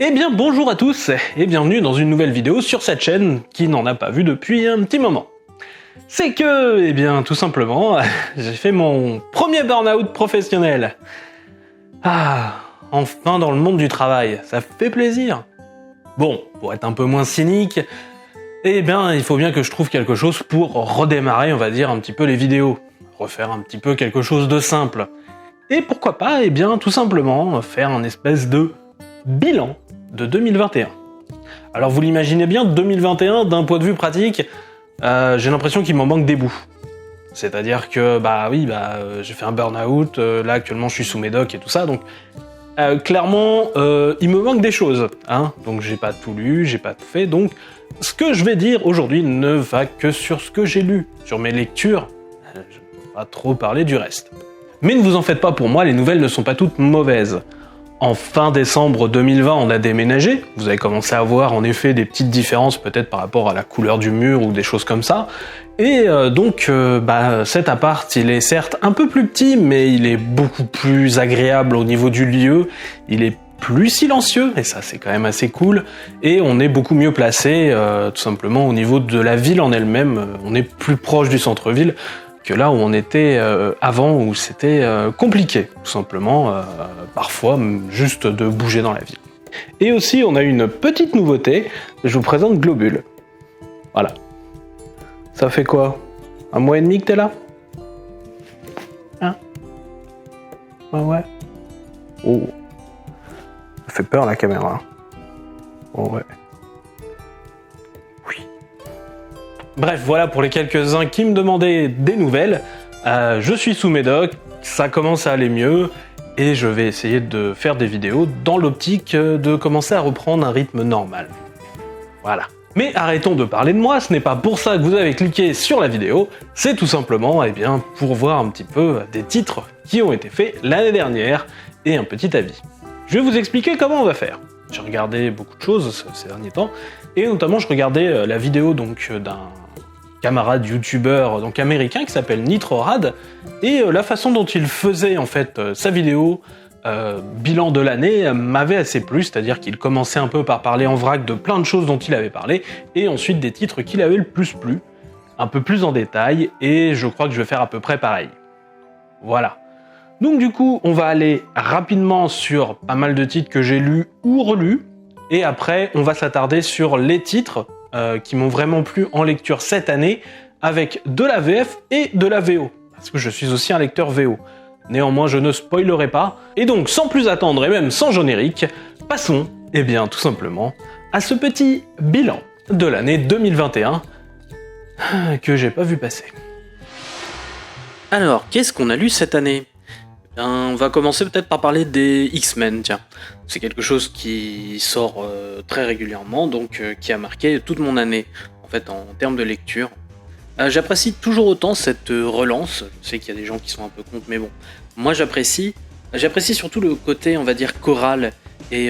Eh bien bonjour à tous et bienvenue dans une nouvelle vidéo sur cette chaîne qui n'en a pas vu depuis un petit moment. C'est que, eh bien tout simplement, j'ai fait mon premier burn-out professionnel. Ah, enfin dans le monde du travail, ça fait plaisir. Bon, pour être un peu moins cynique, eh bien il faut bien que je trouve quelque chose pour redémarrer, on va dire, un petit peu les vidéos. Refaire un petit peu quelque chose de simple. Et pourquoi pas, eh bien tout simplement, faire un espèce de bilan de 2021. Alors vous l'imaginez bien, 2021, d'un point de vue pratique, j'ai l'impression qu'il m'en manque des bouts. C'est-à-dire que, j'ai fait un burn-out, là actuellement je suis sous médoc et tout ça, donc clairement, il me manque des choses, hein. Donc j'ai pas tout lu, j'ai pas tout fait, donc ce que je vais dire aujourd'hui ne va que sur ce que j'ai lu, sur mes lectures, je ne vais pas trop parler du reste. Mais ne vous en faites pas pour moi, les nouvelles ne sont pas toutes mauvaises. En fin décembre 2020, on a déménagé. Vous avez commencé à voir en effet des petites différences peut-être par rapport à la couleur du mur ou des choses comme ça. Et cet appart, il est certes un peu plus petit, mais il est beaucoup plus agréable au niveau du lieu. Il est plus silencieux, et ça c'est quand même assez cool. Et on est beaucoup mieux placé, tout simplement au niveau de la ville en elle-même. On est plus proche du centre-ville que là où on était avant, où c'était compliqué, tout simplement, parfois juste de bouger dans la ville. Et aussi, on a une petite nouveauté, je vous présente Globule. Voilà. Ça fait quoi? Un mois et demi que t'es là? Hein? Ouais. Oh. Ça fait peur la caméra. Oh ouais. Bref, voilà pour les quelques-uns qui me demandaient des nouvelles. Je suis sous médoc, ça commence à aller mieux, et je vais essayer de faire des vidéos dans l'optique de commencer à reprendre un rythme normal. Voilà. Mais arrêtons de parler de moi, ce n'est pas pour ça que vous avez cliqué sur la vidéo, c'est tout simplement pour voir un petit peu des titres qui ont été faits l'année dernière, et un petit avis. Je vais vous expliquer comment on va faire. J'ai regardé beaucoup de choses ces derniers temps, et notamment je regardais la vidéo d'un camarade youtubeur donc américain qui s'appelle Nitrorad, et la façon dont il faisait en fait sa vidéo bilan de l'année m'avait assez plu, c'est-à-dire qu'il commençait un peu par parler en vrac de plein de choses dont il avait parlé, et ensuite des titres qu'il avait le plus plu, un peu plus en détail, et je crois que je vais faire à peu près pareil. Voilà. Donc du coup, on va aller rapidement sur pas mal de titres que j'ai lus ou relus, et après on va s'attarder sur les titres qui m'ont vraiment plu en lecture cette année, avec de la VF et de la VO, parce que je suis aussi un lecteur VO. Néanmoins, je ne spoilerai pas, et donc sans plus attendre et même sans générique, passons, tout simplement, à ce petit bilan de l'année 2021 que j'ai pas vu passer. Alors, qu'est-ce qu'on a lu cette année ? On va commencer peut-être par parler des X-Men, tiens. C'est quelque chose qui sort très régulièrement, donc qui a marqué toute mon année, en fait, en termes de lecture. J'apprécie toujours autant cette relance, je sais qu'il y a des gens qui sont un peu contre, mais bon, moi j'apprécie surtout le côté, on va dire, choral, et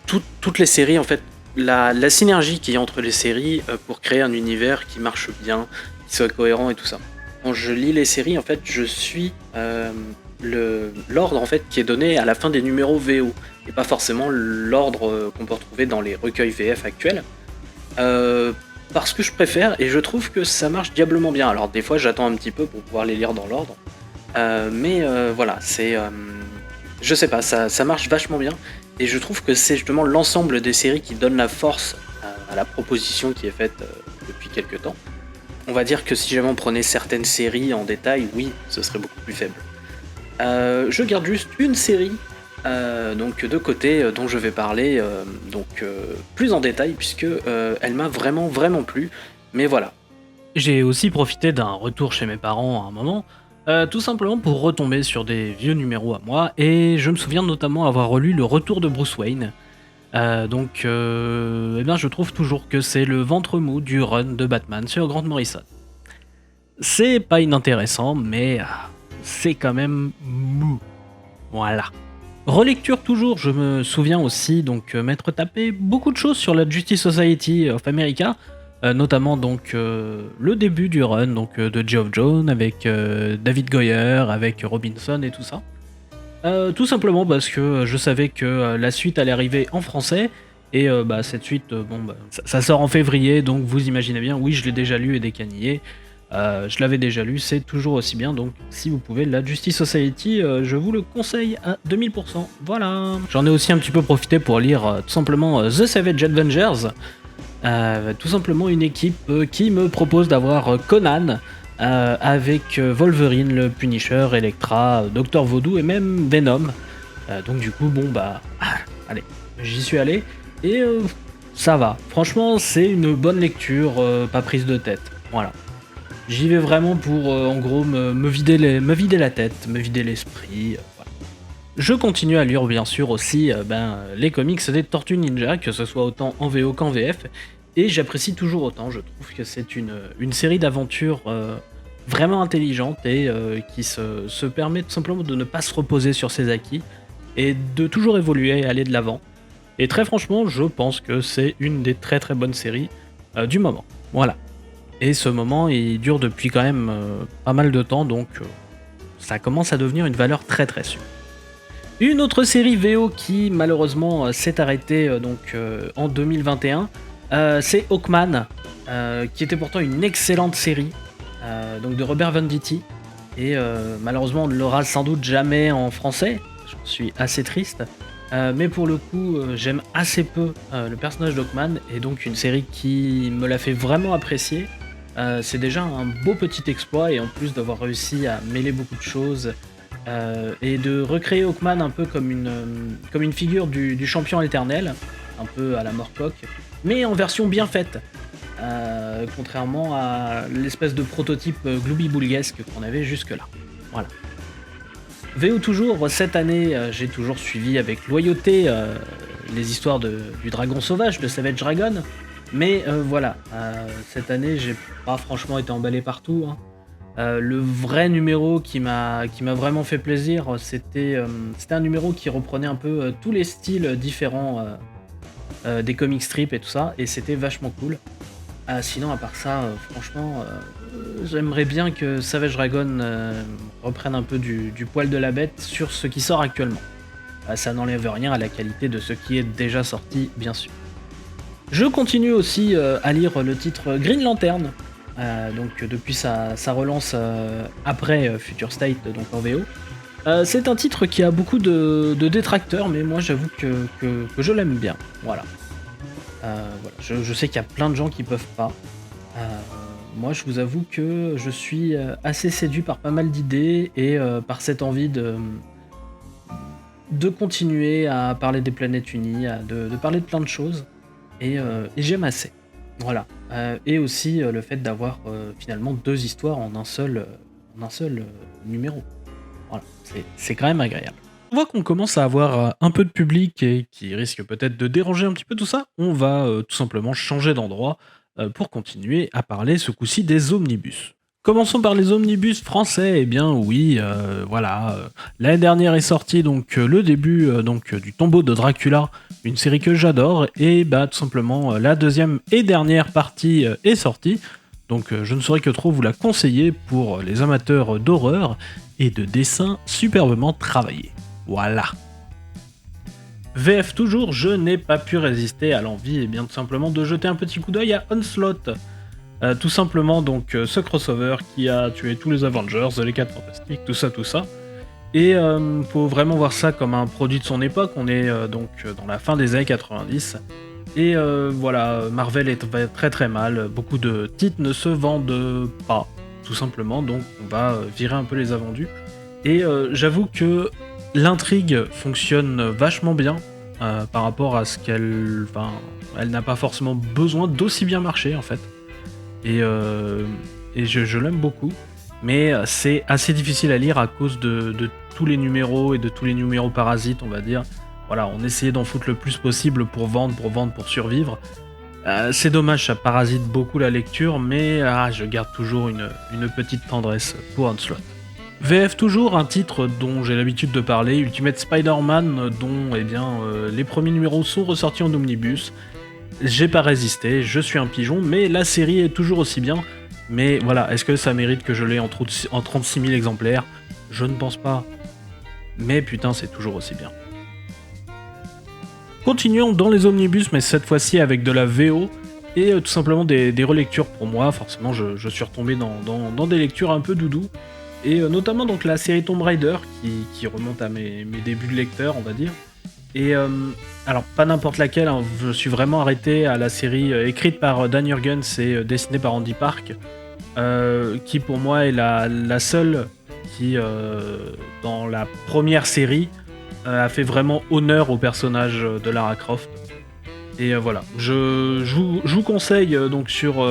toutes les séries, en fait, la synergie qu'il y a entre les séries pour créer un univers qui marche bien, qui soit cohérent et tout ça. Quand je lis les séries, en fait, je suis l'ordre en fait qui est donné à la fin des numéros VO, et pas forcément l'ordre qu'on peut retrouver dans les recueils VF actuels. Parce que je préfère, et je trouve que ça marche diablement bien. Alors des fois, j'attends un petit peu pour pouvoir les lire dans l'ordre, voilà, c'est... je sais pas, ça marche vachement bien, et je trouve que c'est justement l'ensemble des séries qui donne la force à la proposition qui est faite depuis quelques temps. On va dire que si jamais on prenait certaines séries en détail, oui, ce serait beaucoup plus faible. Je garde juste une série de côté dont je vais parler plus en détail, puisque elle m'a vraiment plu, mais voilà. J'ai aussi profité d'un retour chez mes parents à un moment, tout simplement pour retomber sur des vieux numéros à moi, et je me souviens notamment avoir relu Le Retour de Bruce Wayne. Je trouve toujours que c'est le ventre mou du run de Batman sur Grant Morrison. C'est pas inintéressant, mais c'est quand même mou. Voilà. Relecture toujours, je me souviens aussi m'être tapé beaucoup de choses sur la Justice Society of America, notamment le début du run de Geoff Johns avec David Goyer, avec Robinson et tout ça. Tout simplement parce que je savais que la suite allait arriver en français, et cette suite, ça sort en février, donc vous imaginez bien, oui, je l'ai déjà lu et décanillé. Je l'avais déjà lu, c'est toujours aussi bien, donc si vous pouvez, la Justice Society, je vous le conseille à 2000%. Voilà. J'en ai aussi un petit peu profité pour lire tout simplement The Savage Avengers. Tout simplement une équipe qui me propose d'avoir Conan avec Wolverine, le Punisher, Elektra, Docteur Voodoo et même Venom. Donc du coup, allez, j'y suis allé et ça va. Franchement, c'est une bonne lecture, pas prise de tête. Voilà. J'y vais vraiment pour, en gros, me vider la tête, me vider l'esprit. Voilà. Je continue à lire bien sûr aussi les comics des Tortues Ninja, que ce soit autant en VO qu'en VF, et j'apprécie toujours autant. Je trouve que c'est une série d'aventures vraiment intelligente et qui se permet tout simplement de ne pas se reposer sur ses acquis et de toujours évoluer et aller de l'avant. Et très franchement, je pense que c'est une des très très bonnes séries du moment. Voilà. Et ce moment, il dure depuis quand même pas mal de temps, donc ça commence à devenir une valeur très très sûre. Une autre série VO qui malheureusement s'est arrêtée en 2021, c'est Hawkman, qui était pourtant une excellente série donc de Robert Venditti, et malheureusement on ne l'aura sans doute jamais en français, j'en suis assez triste, mais pour le coup j'aime assez peu le personnage d'Hawkman, et donc une série qui me l'a fait vraiment apprécier. C'est déjà un beau petit exploit, et en plus d'avoir réussi à mêler beaucoup de choses et de recréer Hawkman un peu comme une figure du champion éternel, un peu à la Morcock, mais en version bien faite, contrairement à l'espèce de prototype glooby-boulguesque qu'on avait jusque-là. Voilà. VO toujours, cette année, j'ai toujours suivi avec loyauté les histoires du dragon sauvage, de Savage Dragon, mais cette année, j'ai pas franchement été emballé partout, hein. Le vrai numéro qui m'a vraiment fait plaisir, c'était un numéro qui reprenait un peu tous les styles différents des comic strips et tout ça, et c'était vachement cool. Sinon, à part ça, franchement, j'aimerais bien que Savage Dragon reprenne un peu du poil de la bête sur ce qui sort actuellement. Ça n'enlève rien à la qualité de ce qui est déjà sorti, bien sûr. Je continue aussi à lire le titre Green Lantern, donc depuis sa relance après Future State, donc en VO. C'est un titre qui a beaucoup de détracteurs, mais moi j'avoue que je l'aime bien. Voilà. Je sais qu'il y a plein de gens qui peuvent pas. Moi je vous avoue que je suis assez séduit par pas mal d'idées et par cette envie de continuer à parler des planètes unies, de parler de plein de choses. Et j'aime assez. Voilà. Et aussi le fait d'avoir finalement deux histoires en un seul numéro. Voilà. C'est quand même agréable. On voit qu'on commence à avoir un peu de public et qui risque peut-être de déranger un petit peu tout ça. On va tout simplement changer d'endroit pour continuer à parler ce coup-ci des omnibus. Commençons par les omnibus français. Eh bien oui, l'année dernière est sorti donc le début du Tombeau de Dracula, une série que j'adore, et tout simplement la deuxième et dernière partie est sortie. Donc je ne saurais que trop vous la conseiller pour les amateurs d'horreur et de dessins superbement travaillés. Voilà. VF toujours, je n'ai pas pu résister à l'envie et bien tout simplement de jeter un petit coup d'œil à Onslaught. Tout simplement donc ce crossover qui a tué tous les Avengers, les 4 Fantastiques, tout ça. Et faut vraiment voir ça comme un produit de son époque. On est dans la fin des années 90. Et Marvel va très très mal. Beaucoup de titres ne se vendent pas, tout simplement. Donc on va virer un peu les invendus. Et j'avoue que l'intrigue fonctionne vachement bien par rapport à ce qu'elle... Enfin, elle n'a pas forcément besoin d'aussi bien marcher en fait. Et je l'aime beaucoup, mais c'est assez difficile à lire à cause de tous les numéros et de tous les numéros parasites, on va dire. Voilà, on essayait d'en foutre le plus possible pour vendre, pour survivre. C'est dommage, ça parasite beaucoup la lecture, mais je garde toujours une petite tendresse pour Onslaught. VF toujours, un titre dont j'ai l'habitude de parler, Ultimate Spider-Man, dont les premiers numéros sont ressortis en omnibus. J'ai pas résisté, je suis un pigeon, mais la série est toujours aussi bien. Mais voilà, est-ce que ça mérite que je l'ai en 36 000 exemplaires ? Je ne pense pas. mais putain c'est toujours aussi bien. Continuons dans les omnibus, mais cette fois-ci avec de la VO, et tout simplement des relectures pour moi. Forcément je suis retombé dans des lectures un peu doudou, et notamment donc la série Tomb Raider, qui remonte à mes débuts de lecteur, on va dire. Et alors pas n'importe laquelle, hein, je suis vraiment arrêté à la série écrite par Dan Jurgens et dessinée par Andy Park, qui pour moi est la seule qui, dans la première série, a fait vraiment honneur au personnage de Lara Croft. Et voilà, je vous conseille donc sur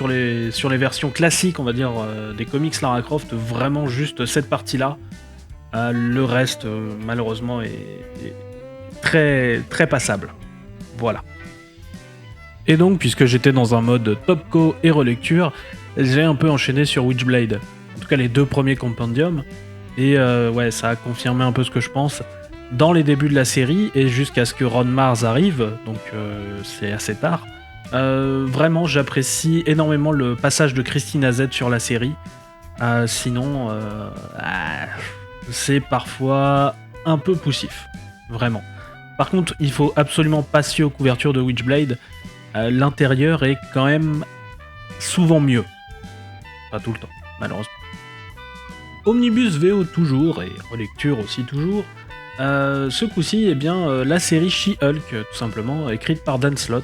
les versions classiques, on va dire, des comics Lara Croft, vraiment juste cette partie-là. Le reste, malheureusement, est très, très passable. Voilà. Et donc, puisque j'étais dans un mode topco et relecture, j'ai un peu enchaîné sur Witchblade. En tout cas, les 2 premiers compendiums. Et ouais, ça a confirmé un peu ce que je pense dans les débuts de la série, et jusqu'à ce que Ron Mars arrive, donc c'est assez tard. Vraiment, j'apprécie énormément le passage de Christina Z sur la série. Sinon, c'est parfois un peu poussif. Vraiment. Par contre, il faut absolument passer aux couvertures de Witchblade. L'intérieur est quand même souvent mieux. Pas tout le temps, malheureusement. Omnibus VO toujours, et relecture aussi toujours. Ce coup-ci, eh bien, la série She-Hulk, tout simplement, écrite par Dan Slott,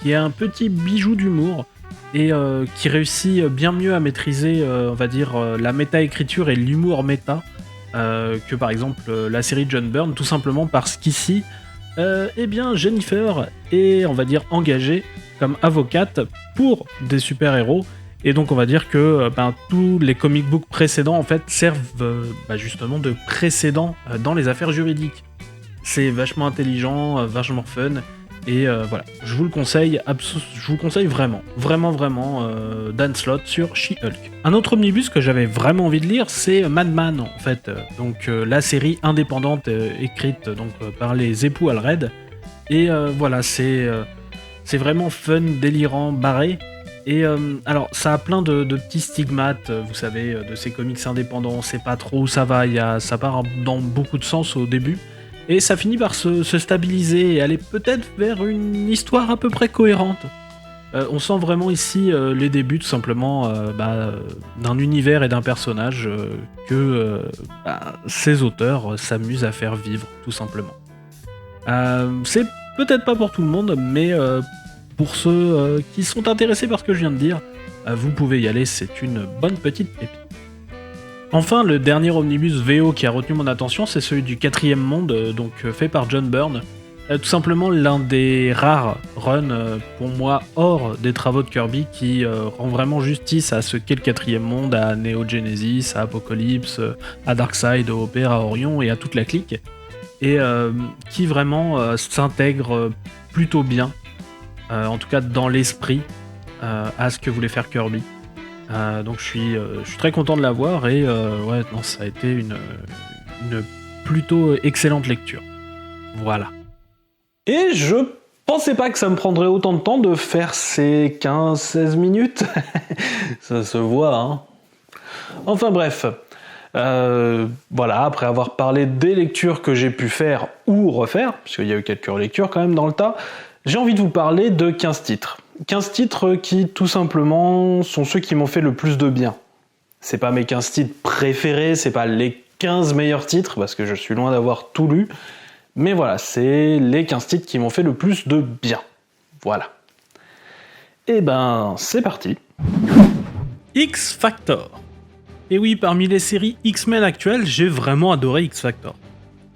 qui est un petit bijou d'humour, et qui réussit bien mieux à maîtriser, on va dire, la méta-écriture et l'humour méta, que par exemple la série John Byrne, tout simplement parce qu'ici, eh bien, Jennifer est, on va dire, engagée comme avocate pour des super-héros, et donc on va dire que tous les comic books précédents en fait servent justement de précédent dans les affaires juridiques. C'est vachement intelligent, vachement fun, et voilà, je vous conseille vraiment, Dan Slott sur She-Hulk. Un autre omnibus que j'avais vraiment envie de lire, c'est Madman en fait, donc la série indépendante écrite donc par les époux Allred, et voilà, c'est vraiment fun, délirant, barré. Et alors, ça a plein de petits stigmates, vous savez, de ces comics indépendants, on sait pas trop où ça va, ça part dans beaucoup de sens au début, et ça finit par se stabiliser et aller peut-être vers une histoire à peu près cohérente. On sent vraiment ici les débuts, tout simplement, d'un univers et d'un personnage que ces auteurs s'amusent à faire vivre, tout simplement. C'est peut-être pas pour tout le monde, mais pour ceux qui sont intéressés par ce que je viens de dire, vous pouvez y aller, c'est une bonne petite pépite. Enfin, le dernier omnibus VO qui a retenu mon attention, c'est celui du 4e monde, donc fait par John Byrne. Tout simplement l'un des rares runs, pour moi, hors des travaux de Kirby, qui rend vraiment justice à ce qu'est le 4e monde, à Neo Genesis, à Apocalypse, à Darkseid, au Père, à Orion et à toute la clique, et qui vraiment s'intègre plutôt bien, en tout cas dans l'esprit, à ce que voulait faire Kirby. Donc je suis très content de l'avoir, et ouais, non, ça a été une plutôt excellente lecture. Voilà. Et je pensais pas que ça me prendrait autant de temps de faire ces 15-16 minutes. Ça se voit, hein. Enfin bref. Voilà, après avoir parlé des lectures que j'ai pu faire ou refaire, puisqu'il y a eu quelques lectures quand même dans le tas, j'ai envie de vous parler de 15 titres. 15 titres qui, tout simplement, sont ceux qui m'ont fait le plus de bien. C'est pas mes 15 titres préférés, c'est pas les 15 meilleurs titres, parce que je suis loin d'avoir tout lu, mais voilà, c'est les 15 titres qui m'ont fait le plus de bien. Voilà. Et ben, c'est parti. X-Factor. Et oui, parmi les séries X-Men actuelles, j'ai vraiment adoré X-Factor.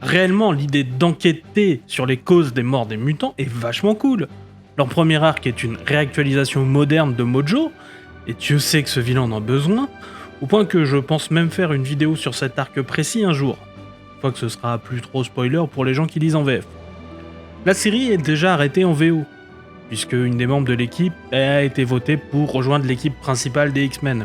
Réellement, l'idée d'enquêter sur les causes des morts des mutants est vachement cool. Leur premier arc est une réactualisation moderne de Mojo, et Dieu sait que ce vilain en a besoin, au point que je pense même faire une vidéo sur cet arc précis un jour. Une fois que ce sera plus trop spoiler pour les gens qui lisent en VF. La série est déjà arrêtée en VO, puisque une des membres de l'équipe a été votée pour rejoindre l'équipe principale des X-Men.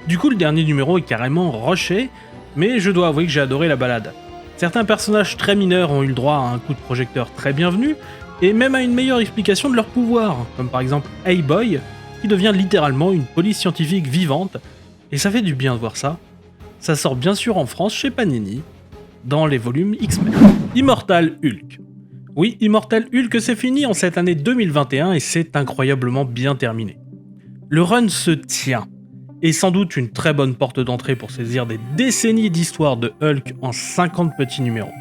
Du coup, le dernier numéro est carrément rushé, mais je dois avouer que j'ai adoré la balade. Certains personnages très mineurs ont eu le droit à un coup de projecteur très bienvenu, et même à une meilleure explication de leur pouvoir, comme par exemple Hey-Boy, qui devient littéralement une police scientifique vivante, et ça fait du bien de voir ça. Ça sort bien sûr en France chez Panini. dans les volumes X-Men. Immortal Hulk. Oui, Immortal Hulk c'est fini en cette année 2021 et c'est incroyablement bien terminé. Le run se tient, et sans doute une très bonne porte d'entrée pour saisir des décennies d'histoire de Hulk en 50 petits numéros.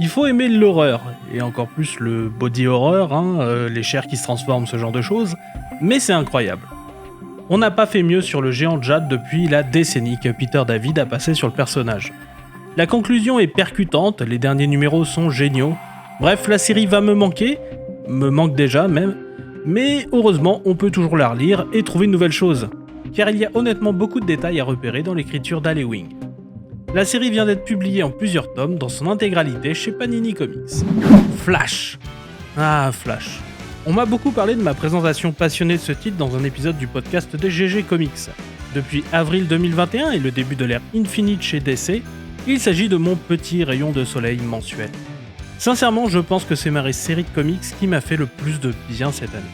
Il faut aimer l'horreur, et encore plus le body horror, les chairs qui se transforment, ce genre de choses, mais c'est incroyable. On n'a pas fait mieux sur le géant Jade depuis la décennie que Peter David a passé sur le personnage. La conclusion est percutante, les derniers numéros sont géniaux. Bref, la série va me manque déjà même, mais heureusement on peut toujours la relire et trouver de nouvelles choses, car il y a honnêtement beaucoup de détails à repérer dans l'écriture d'Al Ewing. La série vient d'être publiée en plusieurs tomes dans son intégralité chez Panini Comics. Flash. Ah, Flash. On m'a beaucoup parlé de ma présentation passionnée de ce titre dans un épisode du podcast des GG Comics. Depuis avril 2021 et le début de l'ère Infinite chez DC, il s'agit de mon petit rayon de soleil mensuel. Sincèrement, je pense que c'est ma série de comics qui m'a fait le plus de bien cette année.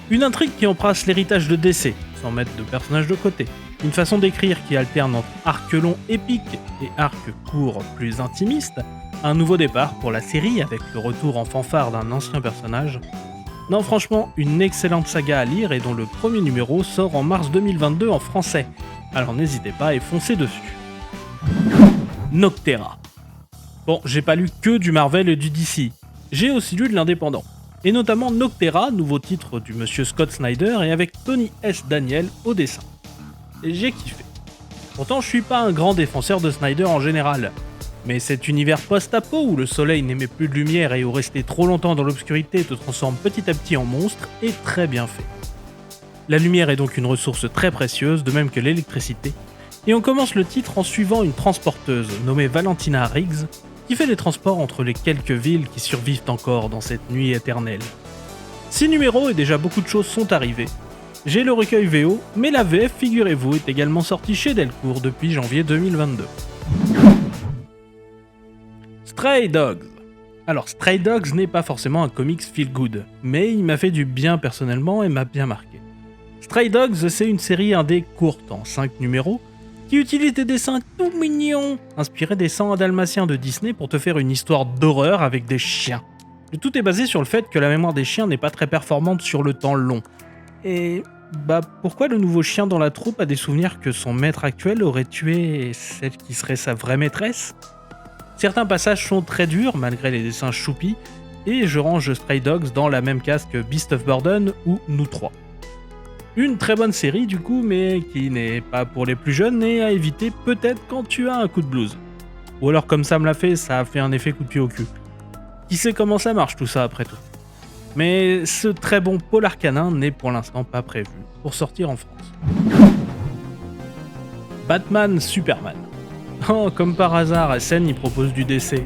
Une intrigue qui embrasse l'héritage de DC, sans mettre de personnages de côté. Une façon d'écrire qui alterne entre arc long épique et arc court plus intimiste. Un nouveau départ pour la série avec le retour en fanfare d'un ancien personnage. Non, franchement, une excellente saga à lire et dont le premier numéro sort en mars 2022 en français. Alors n'hésitez pas et foncez dessus. Noctera. Bon, j'ai pas lu que du Marvel et du DC. J'ai aussi lu de l'indépendant. Et notamment Noctera, nouveau titre du monsieur Scott Snyder et avec Tony S. Daniel au dessin. Et j'ai kiffé. Pourtant, je suis pas un grand défenseur de Snyder en général. Mais cet univers post-apo où le soleil n'émet plus de lumière et où rester trop longtemps dans l'obscurité te transforme petit à petit en monstre est très bien fait. La lumière est donc une ressource très précieuse, de même que l'électricité, et on commence le titre en suivant une transporteuse nommée Valentina Riggs, qui fait les transports entre les quelques villes qui survivent encore dans cette nuit éternelle. 6 numéros et déjà beaucoup de choses sont arrivées. J'ai le recueil VO, mais la VF, figurez-vous, est également sortie chez Delcourt depuis janvier 2022. Stray Dogs. Alors Stray Dogs n'est pas forcément un comics feel good, mais il m'a fait du bien personnellement et m'a bien marqué. Stray Dogs, c'est une série indé courte en 5 numéros, qui utilise des dessins tout mignons, inspirés des 101 Dalmatiens de Disney pour te faire une histoire d'horreur avec des chiens. Le tout est basé sur le fait que la mémoire des chiens n'est pas très performante sur le temps long. Et pourquoi le nouveau chien dans la troupe a des souvenirs que son maître actuel aurait tué celle qui serait sa vraie maîtresse ? Certains passages sont très durs malgré les dessins choupis, et je range Stray Dogs dans la même case que Beast of Burden ou Nous 3. Une très bonne série du coup, mais qui n'est pas pour les plus jeunes et à éviter peut-être quand tu as un coup de blues. Ou alors comme ça me l'a fait, ça a fait un effet coup de pied au cul. Qui sait comment ça marche tout ça après tout. Mais ce très bon polar canin n'est pour l'instant pas prévu pour sortir en France. Batman Superman. Oh, comme par hasard, SN y propose du DC.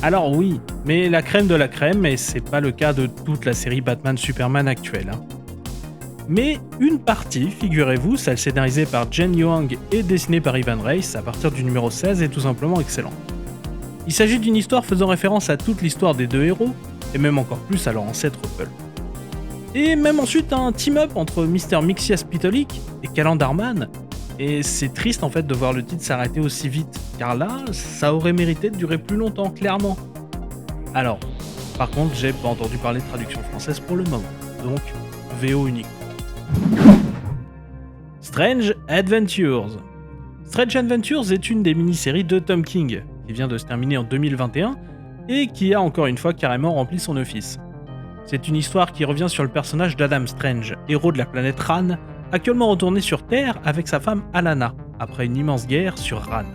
Alors oui, mais la crème de la crème, et c'est pas le cas de toute la série Batman Superman actuelle. Mais une partie, figurez-vous, celle scénarisée par Jen Young et dessinée par Ivan Reis à partir du numéro 16 est tout simplement excellente. Il s'agit d'une histoire faisant référence à toute l'histoire des deux héros, et même encore plus à leur ancêtre Pulp. Et même ensuite un team-up entre Mr. Mxyzptlk et Calendarman, et c'est triste en fait de voir le titre s'arrêter aussi vite, car là, ça aurait mérité de durer plus longtemps, clairement. Alors, par contre, j'ai pas entendu parler de traduction française pour le moment, donc VO unique. Strange Adventures. Strange Adventures est une des mini-séries de Tom King, qui vient de se terminer en 2021, et qui a encore une fois carrément rempli son office. C'est une histoire qui revient sur le personnage d'Adam Strange, héros de la planète Rann, actuellement retourné sur Terre avec sa femme Alana, après une immense guerre sur Rann.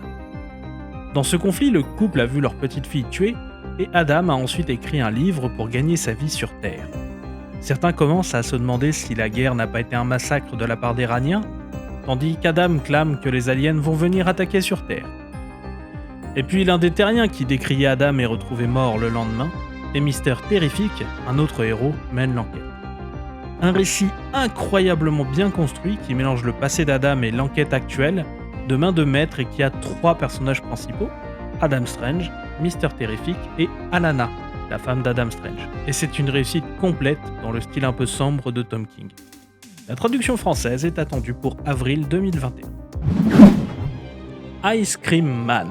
Dans ce conflit, le couple a vu leur petite fille tuée, et Adam a ensuite écrit un livre pour gagner sa vie sur Terre. Certains commencent à se demander si la guerre n'a pas été un massacre de la part des Raniens, tandis qu'Adam clame que les aliens vont venir attaquer sur Terre. Et puis l'un des Terriens qui décriait Adam est retrouvé mort le lendemain, et Mister Terrifique, un autre héros, mène l'enquête. Un récit incroyablement bien construit qui mélange le passé d'Adam et l'enquête actuelle, de main de maître et qui a 3 personnages principaux, Adam Strange, Mister Terrifique et Alana, la femme d'Adam Strange. Et c'est une réussite complète dans le style un peu sombre de Tom King. La traduction française est attendue pour avril 2021. Ice Cream Man.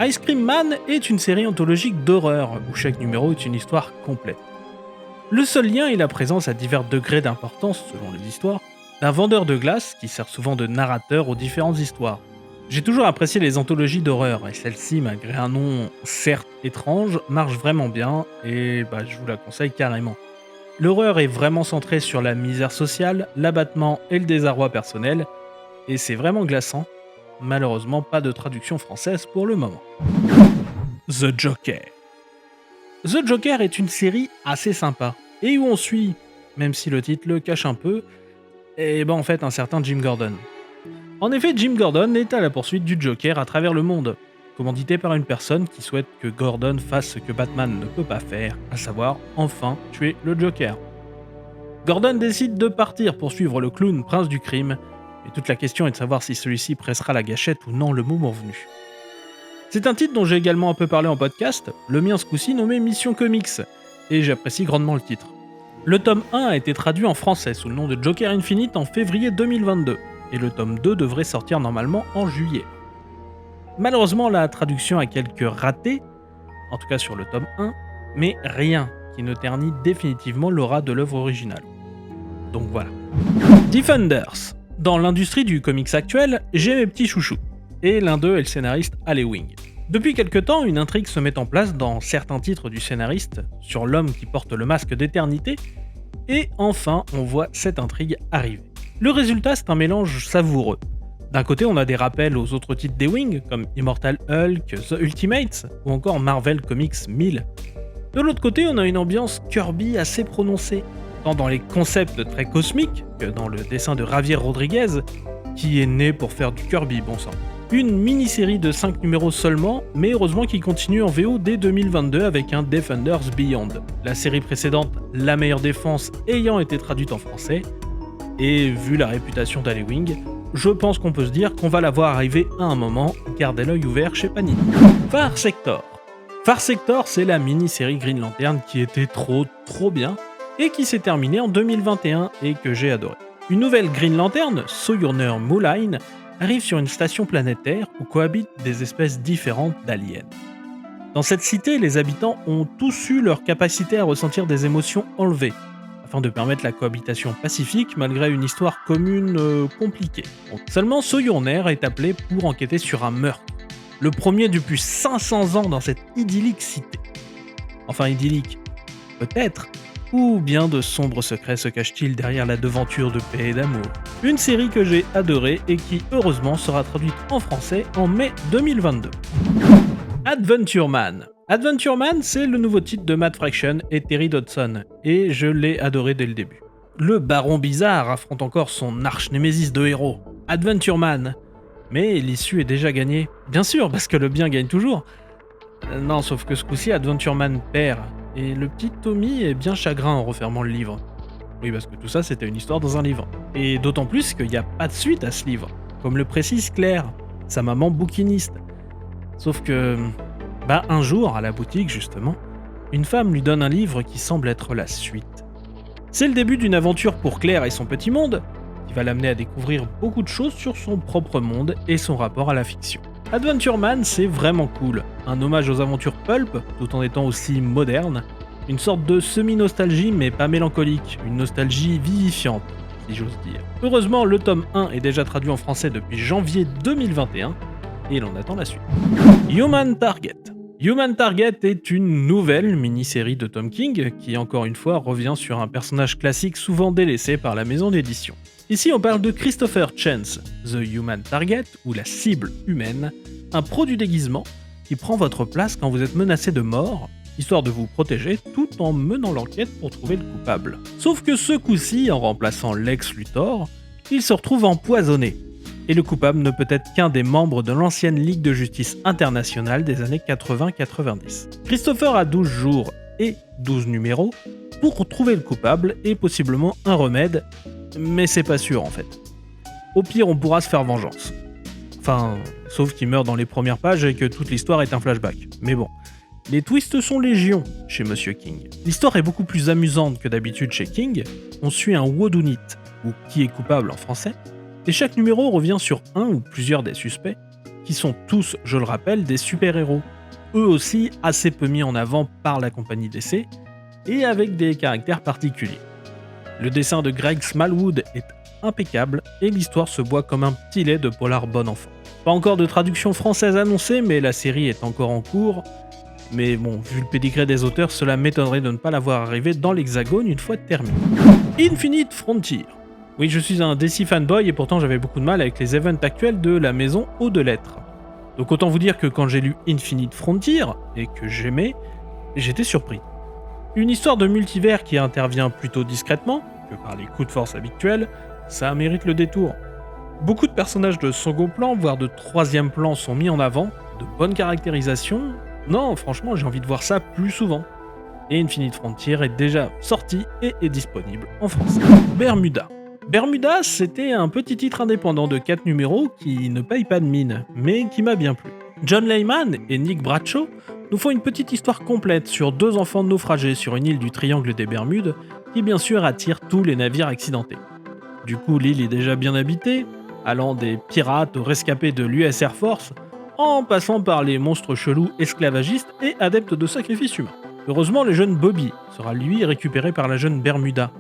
Ice Cream Man est une série anthologique d'horreur, où chaque numéro est une histoire complète. Le seul lien est la présence à divers degrés d'importance, selon les histoires, d'un vendeur de glace qui sert souvent de narrateur aux différentes histoires. J'ai toujours apprécié les anthologies d'horreur, et celle-ci, malgré un nom certes étrange, marche vraiment bien, et je vous la conseille carrément. L'horreur est vraiment centrée sur la misère sociale, l'abattement et le désarroi personnel, et c'est vraiment glaçant. Malheureusement, pas de traduction française pour le moment. The Joker. The Joker est une série assez sympa, et où on suit, même si le titre le cache un peu, en fait un certain Jim Gordon. En effet, Jim Gordon est à la poursuite du Joker à travers le monde, commandité par une personne qui souhaite que Gordon fasse ce que Batman ne peut pas faire, à savoir enfin tuer le Joker. Gordon décide de partir pour suivre le clown prince du crime, mais toute la question est de savoir si celui-ci pressera la gâchette ou non le moment venu. C'est un titre dont j'ai également un peu parlé en podcast, le mien ce coup-ci nommé Mission Comics, et j'apprécie grandement le titre. Le tome 1 a été traduit en français sous le nom de Joker Infinite en février 2022, et le tome 2 devrait sortir normalement en juillet. Malheureusement, la traduction a quelques ratés, en tout cas sur le tome 1, mais rien qui ne ternit définitivement l'aura de l'œuvre originale. Donc voilà. Defenders. Dans l'industrie du comics actuel, j'ai mes petits chouchous, et l'un d'eux est le scénariste Al Ewing. Depuis quelque temps, une intrigue se met en place dans certains titres du scénariste sur l'homme qui porte le masque d'éternité, et enfin on voit cette intrigue arriver. Le résultat, c'est un mélange savoureux. D'un côté, on a des rappels aux autres titres d'Ewing, comme Immortal Hulk, The Ultimates, ou encore Marvel Comics 1000. De l'autre côté, on a une ambiance Kirby assez prononcée, tant dans les concepts très cosmiques que dans le dessin de Javier Rodriguez, qui est né pour faire du Kirby, bon sang. Une mini-série de 5 numéros seulement, mais heureusement qui continue en VO dès 2022 avec un Defenders Beyond. La série précédente, La meilleure défense, ayant été traduite en français, et vu la réputation d'Al Ewing, je pense qu'on peut se dire qu'on va la voir arriver à un moment, gardez l'œil ouvert chez Panini. Far Sector. Far Sector, c'est la mini-série Green Lantern qui était trop bien, et qui s'est terminée en 2021 et que j'ai adoré. Une nouvelle Green Lantern, Sojourner Moonline, arrive sur une station planétaire où cohabitent des espèces différentes d'aliens. Dans cette cité, les habitants ont tous eu leur capacité à ressentir des émotions enlevées, afin de permettre la cohabitation pacifique malgré une histoire commune compliquée. Seulement, Sojourner est appelé pour enquêter sur un meurtre, le premier depuis 500 ans dans cette idyllique cité. Enfin idyllique, peut-être, ou bien de sombres secrets se cachent-ils derrière la devanture de paix et d'amour. Une série que j'ai adorée et qui heureusement sera traduite en français en mai 2022. Adventure Man. Adventure Man, c'est le nouveau titre de Matt Fraction et Terry Dodson, et je l'ai adoré dès le début. Le Baron Bizarre affronte encore son arch-némésis de héros, Adventure Man. Mais l'issue est déjà gagnée. Bien sûr, parce que le bien gagne toujours. Non, sauf que ce coup-ci, Adventure Man perd, et le petit Tommy est bien chagrin en refermant le livre. Oui, parce que tout ça, c'était une histoire dans un livre. Et d'autant plus qu'il n'y a pas de suite à ce livre, comme le précise Claire, sa maman bouquiniste. Sauf que, un jour, à la boutique justement, une femme lui donne un livre qui semble être la suite. C'est le début d'une aventure pour Claire et son petit monde, qui va l'amener à découvrir beaucoup de choses sur son propre monde et son rapport à la fiction. Adventure Man, c'est vraiment cool, un hommage aux aventures pulp, tout en étant aussi moderne, une sorte de semi-nostalgie mais pas mélancolique, une nostalgie vivifiante, si j'ose dire. Heureusement, le tome 1 est déjà traduit en français depuis janvier 2021, et l'on attend la suite. Human Target. Human Target est une nouvelle mini-série de Tom King qui, encore une fois, revient sur un personnage classique souvent délaissé par la maison d'édition. Ici, on parle de Christopher Chance, The Human Target, ou la cible humaine, un pro du déguisement qui prend votre place quand vous êtes menacé de mort, histoire de vous protéger tout en menant l'enquête pour trouver le coupable. Sauf que ce coup-ci, en remplaçant Lex Luthor, il se retrouve empoisonné, et le coupable ne peut être qu'un des membres de l'ancienne Ligue de Justice Internationale des années 80-90. Christopher a 12 jours et 12 numéros pour trouver le coupable et possiblement un remède, mais c'est pas sûr en fait. Au pire, on pourra se faire vengeance. Enfin, sauf qu'il meurt dans les premières pages et que toute l'histoire est un flashback. Mais bon, les twists sont légion chez Monsieur King. L'histoire est beaucoup plus amusante que d'habitude chez King. On suit un whodunit, ou qui est coupable en français, et chaque numéro revient sur un ou plusieurs des suspects, qui sont tous, je le rappelle, des super-héros, eux aussi assez peu mis en avant par la compagnie DC, et avec des caractères particuliers. Le dessin de Greg Smallwood est impeccable, et l'histoire se boit comme un petit lait de polar bon enfant. Pas encore de traduction française annoncée, mais la série est encore en cours. Mais bon, vu le pédigré des auteurs, cela m'étonnerait de ne pas la voir arriver dans l'Hexagone une fois terminée. Infinite Frontier. Oui, je suis un DC fanboy et pourtant j'avais beaucoup de mal avec les events actuels de la maison Eau de Lettres. Donc autant vous dire que quand j'ai lu Infinite Frontier, et que j'aimais, j'étais surpris. Une histoire de multivers qui intervient plutôt discrètement, que par les coups de force habituels, ça mérite le détour. Beaucoup de personnages de second plan, voire de troisième plan sont mis en avant, de bonnes caractérisations. Non, franchement, j'ai envie de voir ça plus souvent. Et Infinite Frontier est déjà sorti et est disponible en français. Bermuda. Bermuda, c'était un petit titre indépendant de 4 numéros qui ne paye pas de mine, mais qui m'a bien plu. John Layman et Nick Bradshaw nous font une petite histoire complète sur 2 enfants naufragés sur une île du Triangle des Bermudes, qui bien sûr attire tous les navires accidentés. Du coup, l'île est déjà bien habitée, allant des pirates aux rescapés de l'US Air Force, en passant par les monstres chelous esclavagistes et adeptes de sacrifices humains. Heureusement, le jeune Bobby sera lui récupéré par la jeune Bermuda,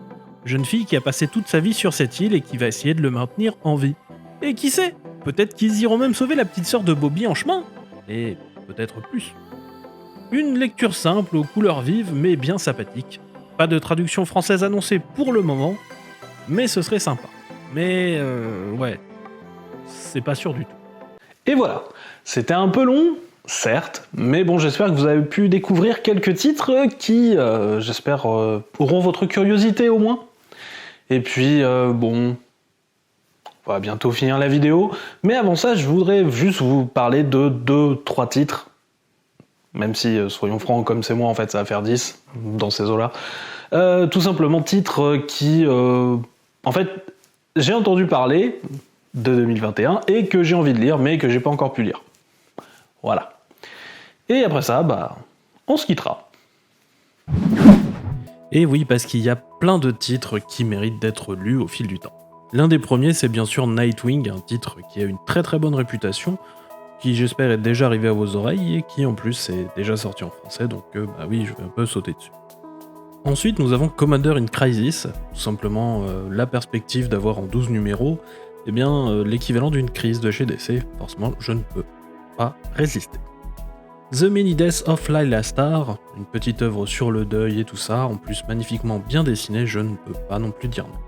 jeune fille qui a passé toute sa vie sur cette île et qui va essayer de le maintenir en vie. Et qui sait, peut-être qu'ils iront même sauver la petite sœur de Bobby en chemin, et peut-être plus. Une lecture simple aux couleurs vives mais bien sympathique. Pas de traduction française annoncée pour le moment, mais ce serait sympa. Mais ouais, c'est pas sûr du tout. Et voilà, c'était un peu long, certes, mais bon, j'espère que vous avez pu découvrir quelques titres qui, j'espère, auront votre curiosité au moins. Et puis, bon, on va bientôt finir la vidéo, mais avant ça, je voudrais juste vous parler de 2-3 titres, même si, soyons francs, comme c'est moi, en fait, ça va faire 10 dans ces eaux-là. Tout simplement, titres qui, en fait, j'ai entendu parler de 2021 et que j'ai envie de lire, mais que j'ai pas encore pu lire. Voilà. Et après ça, bah, on se quittera. Et oui, parce qu'il y a plein de titres qui méritent d'être lus au fil du temps. L'un des premiers, c'est bien sûr Nightwing, un titre qui a une très très bonne réputation, qui j'espère est déjà arrivé à vos oreilles et qui en plus est déjà sorti en français, donc bah oui, je vais un peu sauter dessus. Ensuite, nous avons Commander in Crisis, tout simplement la perspective d'avoir en 12 numéros l'équivalent d'une crise de chez DC. Forcément, je ne peux pas résister. The Many Deaths of Lila Star, une petite œuvre sur le deuil et tout ça, en plus magnifiquement bien dessinée, je ne peux pas non plus dire non.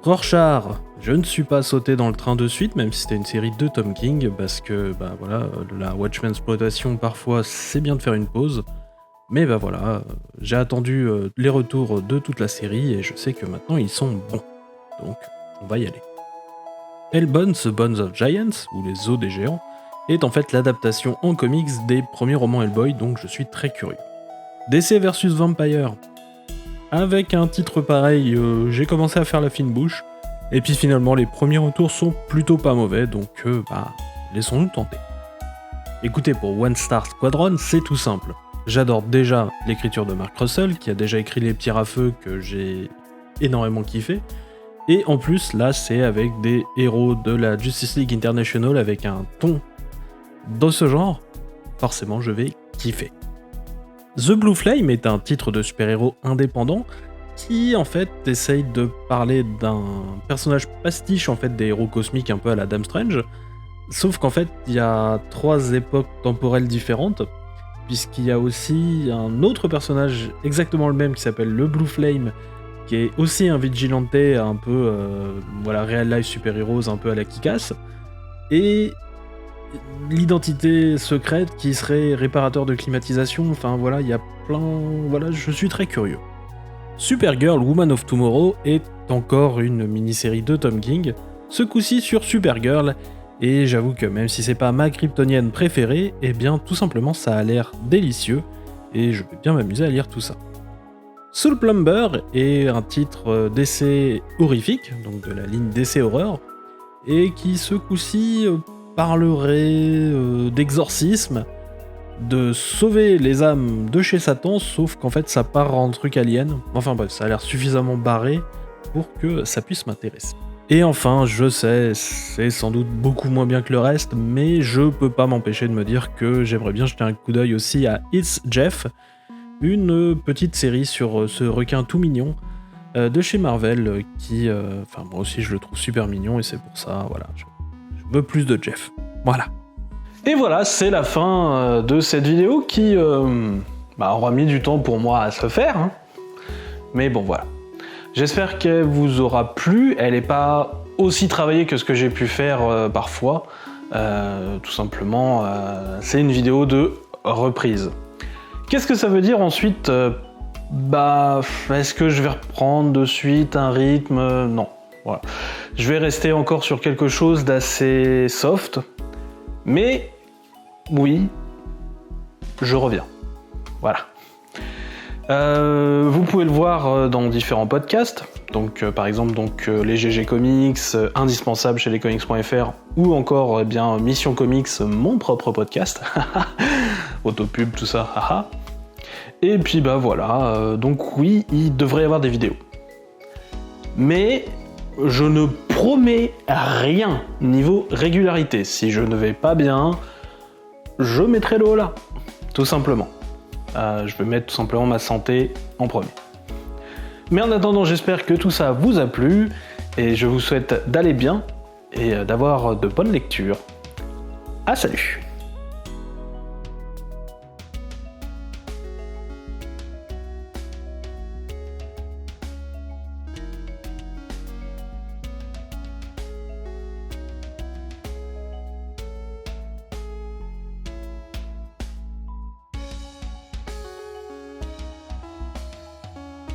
Rorschach, je ne suis pas sauté dans le train de suite, même si c'était une série de Tom King, parce que bah voilà, la Watchmen exploitation parfois c'est bien de faire une pause. Mais bah voilà, j'ai attendu les retours de toute la série et je sais que maintenant ils sont bons. Donc, on va y aller. Hellbound, The Bones of Giants, ou les os des géants, est en fait l'adaptation en comics des premiers romans Hellboy, donc je suis très curieux. DC vs Vampire. Avec un titre pareil, j'ai commencé à faire la fine bouche, et puis finalement les premiers retours sont plutôt pas mauvais, donc bah, laissons-nous tenter. Écoutez, pour One Star Squadron, c'est tout simple. J'adore déjà l'écriture de Mark Russell, qui a déjà écrit Les Petits à Feu, que j'ai énormément kiffé. Et en plus, là, c'est avec des héros de la Justice League International avec un ton de ce genre. Forcément, je vais kiffer. The Blue Flame est un titre de super-héros indépendant qui, en fait, essaye de parler d'un personnage pastiche, en fait, des héros cosmiques un peu à la Dame Strange. Sauf qu'en fait, il y a 3 époques temporelles différentes, puisqu'il y a aussi un autre personnage exactement le même qui s'appelle le Blue Flame, qui est aussi un vigilante un peu real life super-héros, un peu à la Kick-Ass, et l'identité secrète qui serait réparateur de climatisation, enfin voilà, il y a plein... Voilà, je suis très curieux. Supergirl Woman of Tomorrow est encore une mini-série de Tom King, ce coup-ci sur Supergirl, et j'avoue que même si c'est pas ma kryptonienne préférée, eh bien tout simplement ça a l'air délicieux, et je vais bien m'amuser à lire tout ça. Soul Plumber est un titre DC horrifique, donc de la ligne DC Horror, et qui ce coup-ci parlerait d'exorcisme, de sauver les âmes de chez Satan, sauf qu'en fait ça part en truc alien. Enfin bref, ça a l'air suffisamment barré pour que ça puisse m'intéresser. Et enfin, je sais, c'est sans doute beaucoup moins bien que le reste, mais je peux pas m'empêcher de me dire que j'aimerais bien jeter un coup d'œil aussi à It's Jeff, une petite série sur ce requin tout mignon de chez Marvel, qui, moi aussi je le trouve super mignon, et c'est pour ça, voilà, je veux plus de Jeff. Voilà. Et voilà, c'est la fin de cette vidéo qui aura mis du temps pour moi à se faire, hein. Mais bon, voilà. J'espère qu'elle vous aura plu, elle n'est pas aussi travaillée que ce que j'ai pu faire parfois, tout simplement, c'est une vidéo de reprise. Qu'est-ce que ça veut dire ensuite est-ce que je vais reprendre de suite un rythme? Non, voilà. Je vais rester encore sur quelque chose d'assez soft, mais oui, je reviens. Voilà. Vous pouvez le voir dans différents podcasts, donc par exemple les GG Comics, Indispensable chez lescomics.fr, ou encore Mission Comics, mon propre podcast, autopub, tout ça, haha. Et puis voilà, donc oui, il devrait y avoir des vidéos. Mais je ne promets rien niveau régularité. Si je ne vais pas bien, je mettrai le haut là, tout simplement. Je vais mettre tout simplement ma santé en premier. Mais en attendant, j'espère que tout ça vous a plu, et je vous souhaite d'aller bien, et d'avoir de bonnes lectures. Salut!